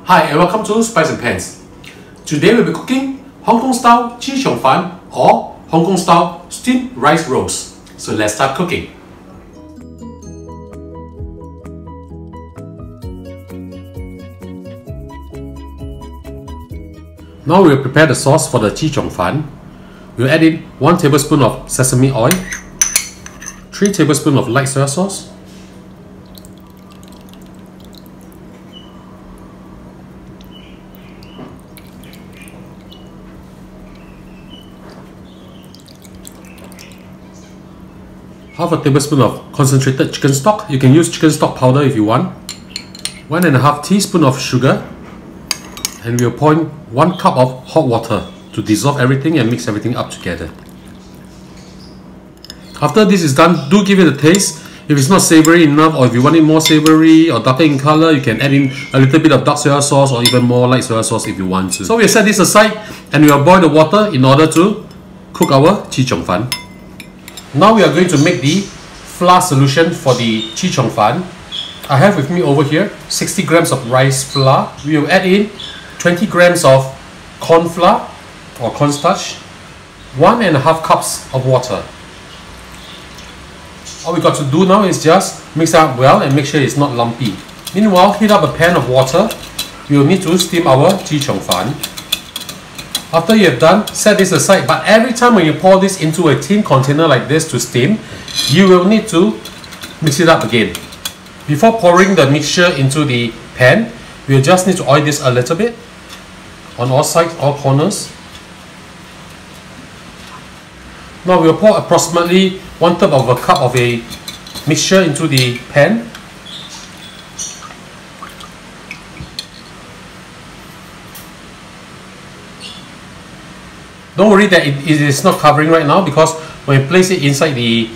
Hi and welcome to Spice and Pans. Today we'll be cooking Hong Kong style Chee Cheong Fun or Hong Kong style steamed rice rolls. So let's start cooking. Now we'll prepare the sauce for the Chee Cheong Fun. We'll add in 1 tablespoon of sesame oil, 3 tablespoons of light soy sauce, half a tablespoon of concentrated chicken stock. You can use chicken stock powder if you want. 1.5 teaspoons of sugar, and we'll pour in 1 cup of hot water to dissolve everything and mix everything up together. After this is done, do give it a taste. If it's not savory enough, or if you want it more savory or darker in color, you can add in a little bit of dark soy sauce or even more light soy sauce if you want to. So we'll set this aside and we'll boil the water in order to cook our Chee Cheong Fun. Now we are going to make the flour solution for the Chee Cheong Fun. I have with me over here 60 grams of rice flour. We will add in 20 grams of corn flour or cornstarch, 1.5 cups of water. All we got to do now is just mix it up well and make sure it's not lumpy. Meanwhile, heat up a pan of water. We will need to steam our Chee Cheong Fun. After you have done, set this aside, but every time when you pour this into a tin container like this to steam, you will need to mix it up again. Before pouring the mixture into the pan, we'll just need to oil this a little bit on all sides, all corners. Now we'll pour approximately 1/3 of a cup of a mixture into the pan. Don't worry that it is not covering right now, because when you place it inside the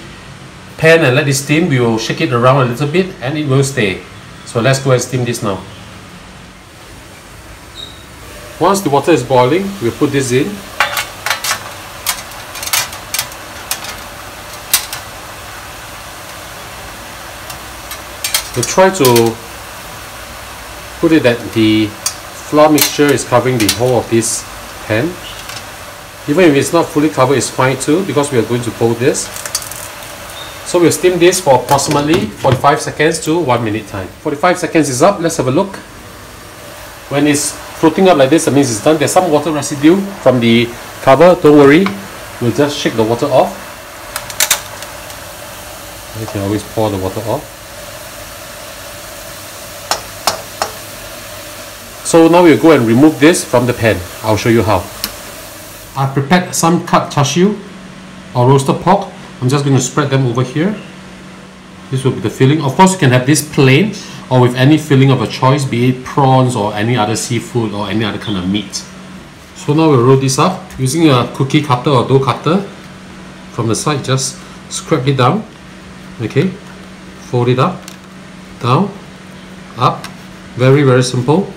pan and let it steam, we will shake it around a little bit and it will stay. So let's go and steam this now. Once the water is boiling, we'll put this in. We'll try to put it that the flour mixture is covering the whole of this pan. Even if it's not fully covered, it's fine too, because we are going to fold this. So we'll steam this for approximately 45 seconds to 1 minute time. 45 seconds is up. Let's have a look. When it's floating up like this, that means it's done. There's some water residue from the cover. Don't worry, we'll just shake the water off. You can always pour the water off. So now we'll go and remove this from the pan. I'll show you how. I prepared some cut char siu or roasted pork. I'm just going to spread them over here. This will be the filling. Of course, you can have this plain or with any filling of a choice, be it prawns or any other seafood or any other kind of meat. So now we'll roll this up using a cookie cutter or dough cutter. From the side, just scrape it down. Okay, fold it up, down, up. Very, very simple.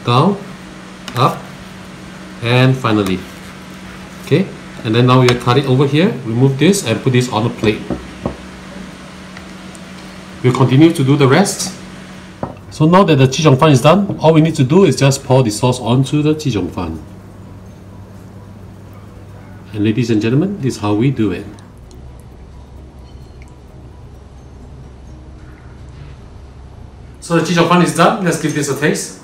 Down, up, and finally. Okay, and then now we'll cut it over here, remove this and put this on a plate. We'll continue to do the rest. So now that the Chee Cheong Fun is done, all we need to do is just pour the sauce onto the Chee Cheong Fun. And ladies and gentlemen, this is how we do it. So the Chee Cheong Fun is done. Let's give this a taste.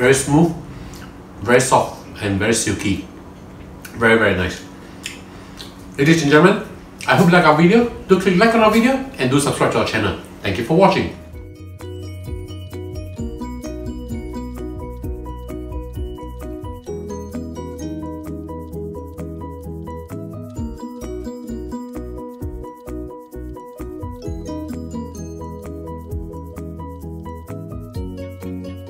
Very smooth, very soft and very silky. Very, very nice. Ladies and gentlemen, I hope you like our video. Do click like on our video and do subscribe to our channel. Thank you for watching.